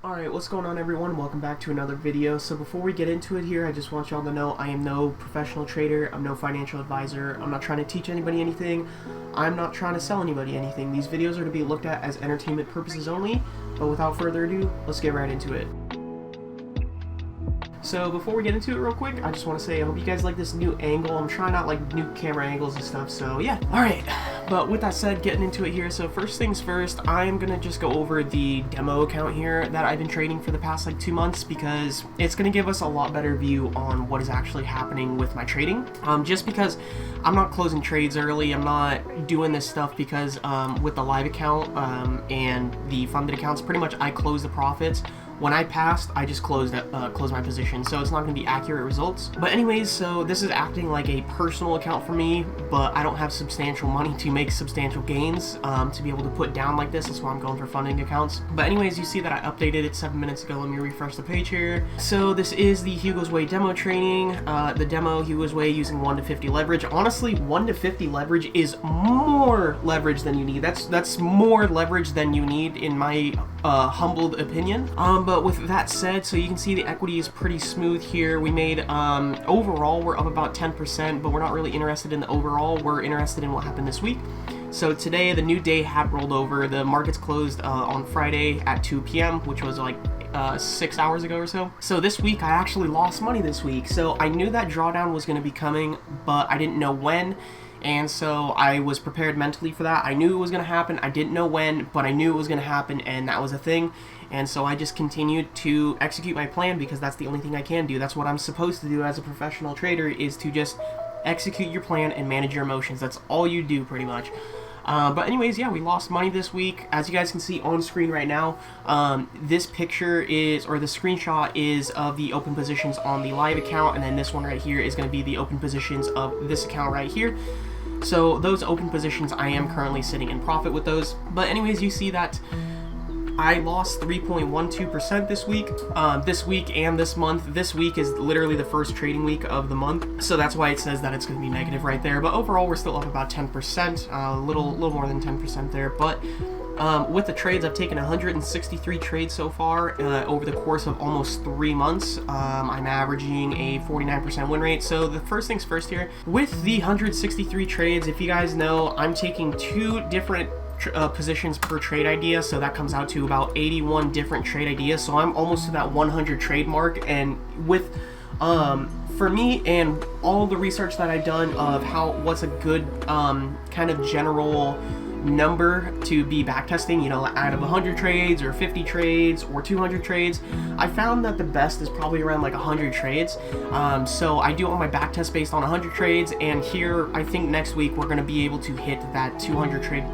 Alright, what's going on everyone? Welcome back to another video. So before we get into it here, I just want y'all to know I am no professional trader, I'm no financial advisor, I'm not trying to teach anybody anything, I'm not trying to sell anybody anything. These videos are to be looked at as entertainment purposes only, but without further ado, let's get right into it. So before we get into it real quick, I just want to say I hope you guys like this new angle. I'm trying out like new camera angles and stuff, so yeah. Alright, but with that said, getting into it here. So first things first, I'm gonna just go over the demo account here that I've been trading for the past like 2 months, because it's gonna give us a lot better view on what is actually happening with my trading. Just because I'm not closing trades early, I'm not doing this stuff because with the live account and the funded accounts, pretty much I close the profits. When I passed, I just closed my position, so it's not going to be accurate results. But anyways, so this is acting like a personal account for me, but I don't have substantial money to make substantial gains to be able to put down like this. That's why I'm going for funding accounts. But anyways, you see that I updated it 7 minutes ago. Let me refresh the page here. So this is the Hugo's Way demo training. The demo Hugo's Way using 1 to 50 leverage. Honestly, 1 to 50 leverage is more leverage than you need. That's more leverage than you need in my humbled opinion. But with that said, so you can see the equity is pretty smooth here. We made overall we're up about 10%, but we're not really interested in the overall. We're interested in what happened this week. So today the new day had rolled over. The markets closed on Friday at 2 p.m., which was like 6 hours ago or so. So this week I actually lost money this week. So I knew that drawdown was going to be coming, but I didn't know when. And so I was prepared mentally for that. I knew it was going to happen. I didn't know when, but I knew it was going to happen, and that was a thing. And so I just continued to execute my plan because that's the only thing I can do. That's what I'm supposed to do as a professional trader, is to just execute your plan and manage your emotions. That's all you do pretty much. But anyways, yeah, we lost money this week. As you guys can see on screen right now, this picture is, or the screenshot is of the open positions on the live account, and then this one right here is going to be the open positions of this account right here. So those open positions, I am currently sitting in profit with those. But anyways, you see that I lost 3.12% this week and this month. This week is literally the first trading week of the month, so that's why it says that it's going to be negative right there. But overall, we're still up about 10%, a little more than 10% there. But with the trades, I've taken 163 trades so far over the course of almost 3 months. I'm averaging a 49% win rate. So the first things first here, with the 163 trades, if you guys know, I'm taking 2 different positions per trade idea, so that comes out to about 81 different trade ideas. So I'm almost to that 100 trade mark, and with for me and all the research that I've done of what's a good kind of general number to be backtesting, you know, out of 100 trades or 50 trades or 200 trades, I found that the best is probably around like 100 trades. So I do all my backtest based on 100 trades, and here I think next week we're going to be able to hit that 200 trade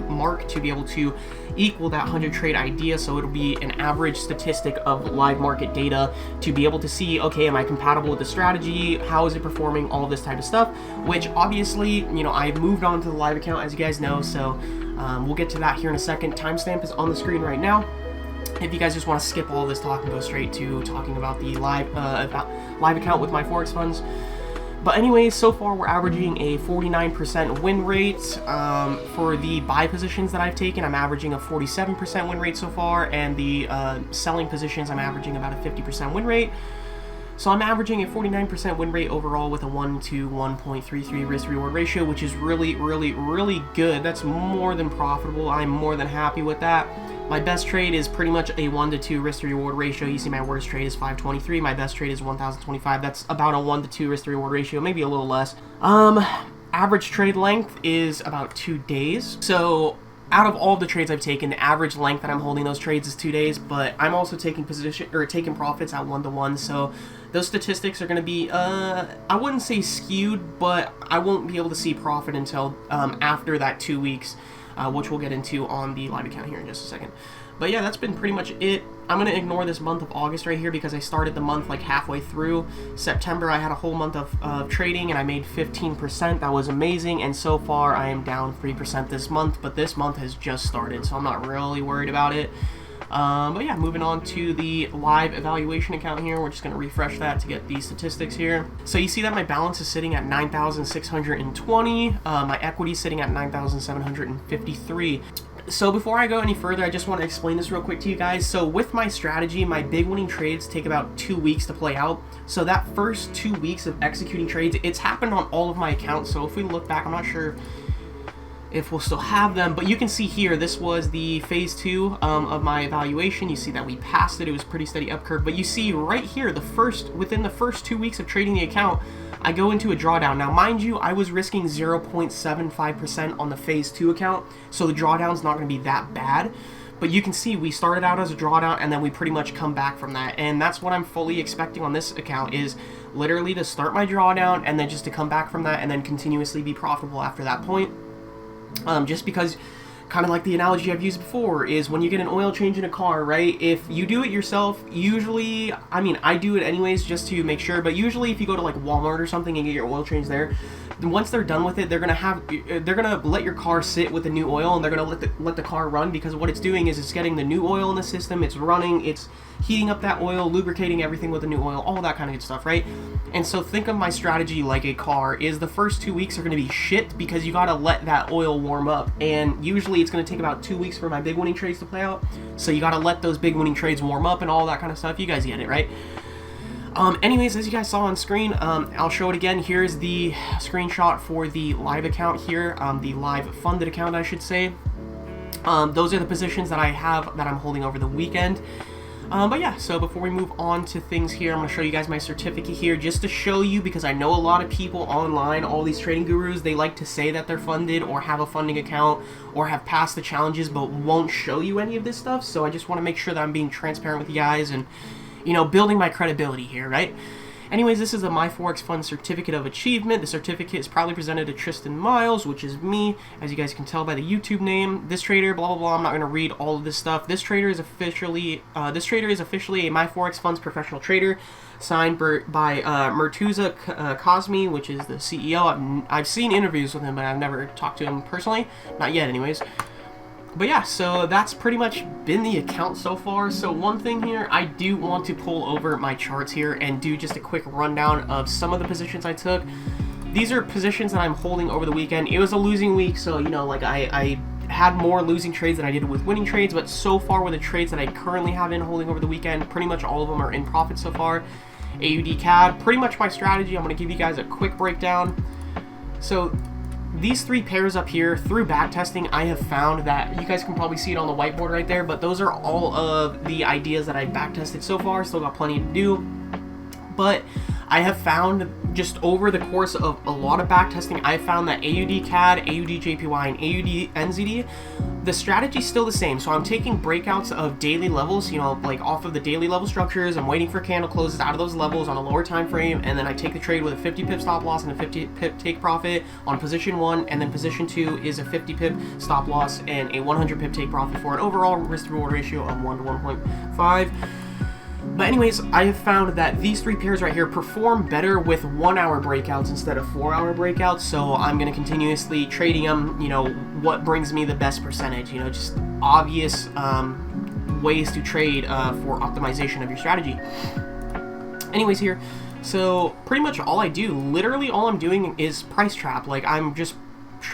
mark to be able to equal that 100 trade idea. So it'll be an average statistic of live market data to be able to see, okay, am I compatible with the strategy? How is it performing? All this type of stuff, which obviously, you know, I've moved on to the live account, as you guys know, so we'll get to that here in a second. Timestamp is on the screen right now. If you guys just want to skip all this talk and go straight to talking about the live account with my Forex funds. But anyways, so far we're averaging a 49% win rate. For the buy positions that I've taken, I'm averaging a 47% win rate so far, and the selling positions, I'm averaging about a 50% win rate. So I'm averaging a 49% win rate overall with a 1 to 1.33 risk-reward ratio, which is really, really, really good. That's more than profitable. I'm more than happy with that. My best trade is pretty much a 1 to 2 risk-to-reward ratio. You see my worst trade is 523. My best trade is 1025. That's about a 1 to 2 risk-to-reward ratio, maybe a little less. Average trade length is about 2 days. So out of all the trades I've taken, the average length that I'm holding those trades is 2 days, but I'm also taking profits at 1 to 1. So those statistics are going to be, I wouldn't say skewed, but I won't be able to see profit until after that 2 weeks, which we'll get into on the live account here in just a second. But yeah, that's been pretty much it. I'm going to ignore this month of August right here because I started the month like halfway through. September, I had a whole month of trading and I made 15%. That was amazing. And so far, I am down 3% this month, but this month has just started, so I'm not really worried about it. But yeah, moving on to the live evaluation account here. We're just going to refresh that to get these statistics here. So you see that my balance is sitting at 9,620. My equity is sitting at 9,753. So before I go any further, I just want to explain this real quick to you guys. So with my strategy, my big winning trades take about 2 weeks to play out. So that first 2 weeks of executing trades, it's happened on all of my accounts. So if we look back, I'm not sure if we'll still have them, but you can see here, this was the phase 2 of my evaluation. You see that we passed it. It was a pretty steady up curve, but you see right here, within the first 2 weeks of trading the account, I go into a drawdown. Now, mind you, I was risking 0.75% on the phase 2 account, so the drawdown's not going to be that bad. But you can see we started out as a drawdown, and then we pretty much come back from that. And that's what I'm fully expecting on this account, is literally to start my drawdown, and then just to come back from that, and then continuously be profitable after that point. Just because, kind of like the analogy I've used before, is when you get an oil change in a car, right? If you do it yourself, usually, I mean, I do it anyways just to make sure, but usually if you go to like Walmart or something and get your oil change there, once they're done with it, they're gonna let your car sit with the new oil, and they're gonna let the car run, because what it's doing is it's getting the new oil in the system, it's running, it's heating up that oil, lubricating everything with the new oil, all that kind of good stuff, right? And so think of my strategy like a car, is the first 2 weeks are going to be shit because you got to let that oil warm up, and usually it's going to take about 2 weeks for my big winning trades to play out, so you got to let those big winning trades warm up and all that kind of stuff. You guys get it, right? Anyways, as you guys saw on screen, I'll show it again. Here's the screenshot for the live account here, the live funded account, I should say. Those are the positions that I have that I'm holding over the weekend. But yeah, so before we move on to things here, I'm going to show you guys my certificate here just to show you, because I know a lot of people online, all these trading gurus, they like to say that they're funded or have a funding account or have passed the challenges but won't show you any of this stuff. So I just want to make sure that I'm being transparent with you guys and, you know, building my credibility here, right? Anyways, this is a My Forex Fund Certificate of Achievement. The certificate is proudly presented to Tristan Miles, which is me, as you guys can tell by the YouTube name. This trader, blah, blah, blah. I'm not going to read all of this stuff. This trader is officially a My Forex Funds professional trader, signed by Murtuza Kazmi, which is the CEO. I've seen interviews with him, but I've never talked to him personally. Not yet, anyways. But yeah, so that's pretty much been the account so far. So one thing here, I do want to pull over my charts here and do just a quick rundown of some of the positions I took. These are positions that I'm holding over the weekend. It was a losing week, so, you know, like I had more losing trades than I did with winning trades, but so far with the trades that I currently have in holding over the weekend, pretty much all of them are in profit so far. AUD CAD, pretty much my strategy. I'm going to give you guys a quick breakdown. So these 3 pairs up here, through backtesting, I have found that, you guys can probably see it on the whiteboard right there, but those are all of the ideas that I've backtested so far. Still got plenty to do, but I have found, just over the course of a lot of backtesting, I found that AUD CAD, AUD JPY, and AUD NZD, the strategy's still the same. So I'm taking breakouts of daily levels, you know, like off of the daily level structures. I'm waiting for candle closes out of those levels on a lower time frame, and then I take the trade with a 50 pip stop loss and a 50 pip take profit on position 1, and then position 2 is a 50 pip stop loss and a 100 pip take profit for an overall risk to reward ratio of 1 to 1.5. But anyways, I have found that these 3 pairs right here perform better with 1-hour breakouts instead of 4-hour breakouts, so I'm going to continuously trading them, you know, what brings me the best percentage, you know, just obvious ways to trade for optimization of your strategy. Anyways here, so pretty much all I do, literally all I'm doing is price trap. Like, I'm just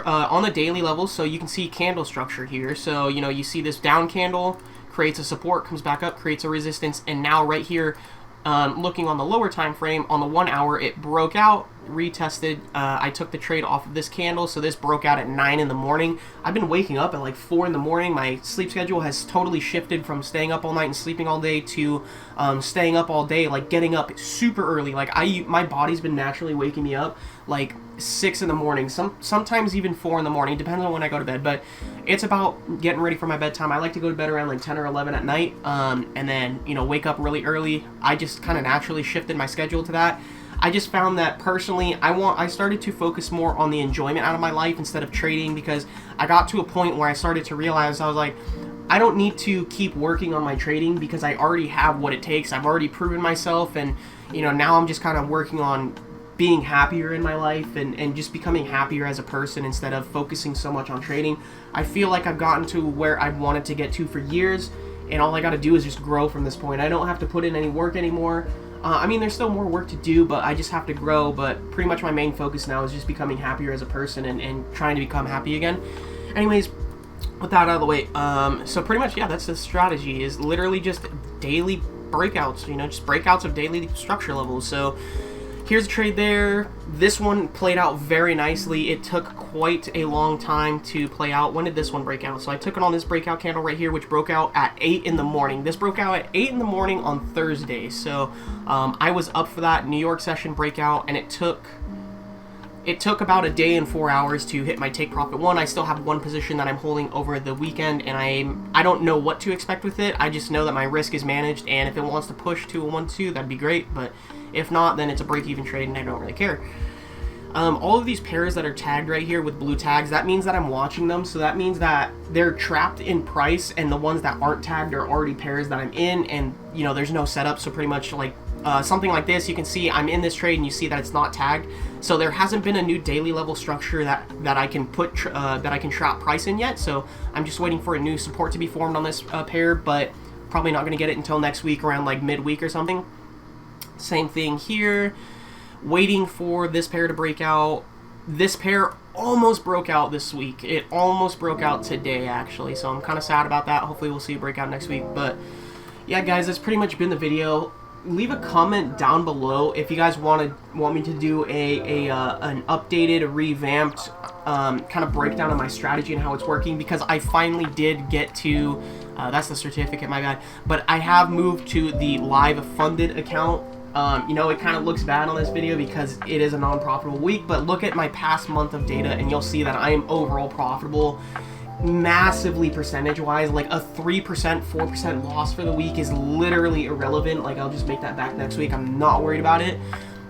on the daily level, so you can see candle structure here. So, you know, you see this down candle, creates a support, comes back up, creates a resistance, and now right here, looking on the lower time frame, on the 1 hour, it broke out, retested. I took the trade off of this candle, so this broke out at 9 in the morning. I've been waking up at like 4 in the morning. My sleep schedule has totally shifted from staying up all night and sleeping all day to staying up all day, like getting up super early. Like my body's been naturally waking me up like 6 in the morning, sometimes even 4 in the morning, depends on when I go to bed, but it's about getting ready for my bedtime. I like to go to bed around like 10 or 11 at night, and then, you know, wake up really early. I just kind of naturally shifted my schedule to that. I just found that personally, I started to focus more on the enjoyment out of my life instead of trading, because I got to a point where I started to realize, I was like, I don't need to keep working on my trading because I already have what it takes. I've already proven myself, and, you know, now I'm just kind of working on being happier in my life and just becoming happier as a person instead of focusing so much on trading. I feel like I've gotten to where I've wanted to get to for years, and all I got to do is just grow from this point. I don't have to put in any work anymore. I mean, there's still more work to do, but I just have to grow. But pretty much my main focus now is just becoming happier as a person and trying to become happy again. Anyways, with that out of the way, so pretty much, yeah, that's the strategy, is literally just daily breakouts, you know, just breakouts of daily structure levels. So here's a trade there. This one played out very nicely. It took quite a long time to play out. When did this one break out? So I took it on this breakout candle right here, which broke out at 8 in the morning. This broke out at 8 in the morning on Thursday. So I was up for that New York session breakout, and it took about a day and 4 hours to hit my take profit one. I still have one position that I'm holding over the weekend, and I don't know what to expect with it. I just know that my risk is managed, and if it wants to push to a 1-2, that'd be great, but if not, then it's a break-even trade, and I don't really care. All of these pairs that are tagged right here with blue tags, that means that I'm watching them, so that means that they're trapped in price, and the ones that aren't tagged are already pairs that I'm in, and, you know, there's no setup, so pretty much, like, something like this, you can see I'm in this trade and you see that it's not tagged, so there hasn't been a new daily level structure that I can put that I can trap price in yet. So I'm just waiting for a new support to be formed on this pair, but probably not going to get it until next week around like midweek or something. Same thing here, waiting for this pair to break out. This pair almost broke out this week. It almost broke out today actually, so I'm kind of sad about that. Hopefully we'll see a breakout next week. But yeah guys, that's pretty much been the video. Leave a comment down below if you guys want me to do an updated, revamped kind of breakdown of my strategy and how it's working, because I finally did get to that's the certificate, my bad, but I have moved to the live funded account. You know, it kind of looks bad on this video because it is a non-profitable week, but look at my past month of data and you'll see that I am overall profitable massively percentage-wise. Like a 3%, 4% loss for the week is literally irrelevant. Like, I'll just make that back next week. I'm not worried about it.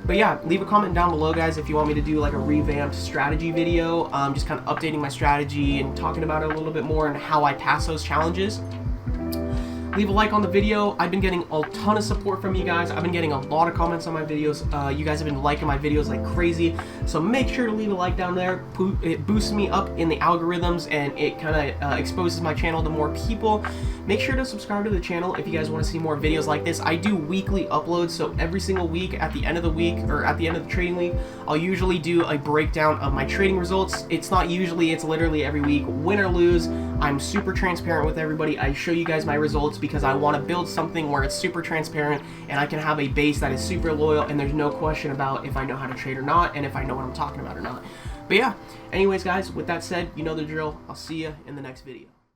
But yeah, leave a comment down below, guys, if you want me to do like a revamped strategy video, just kind of updating my strategy and talking about it a little bit more and how I pass those challenges. Leave a like on the video. I've been getting a ton of support from you guys. I've been getting a lot of comments on my videos. You guys have been liking my videos like crazy. So make sure to leave a like down there. It boosts me up in the algorithms and it kind of exposes my channel to more people. Make sure to subscribe to the channel if you guys want to see more videos like this. I do weekly uploads, so every single week at the end of the week or at the end of the trading week, I'll usually do a breakdown of my trading results. It's not usually, it's literally every week, win or lose. I'm super transparent with everybody. I show you guys my results because I want to build something where it's super transparent and I can have a base that is super loyal and there's no question about if I know how to trade or not and if I know what I'm talking about or not. But yeah, anyways guys, with that said, you know the drill. I'll see you in the next video.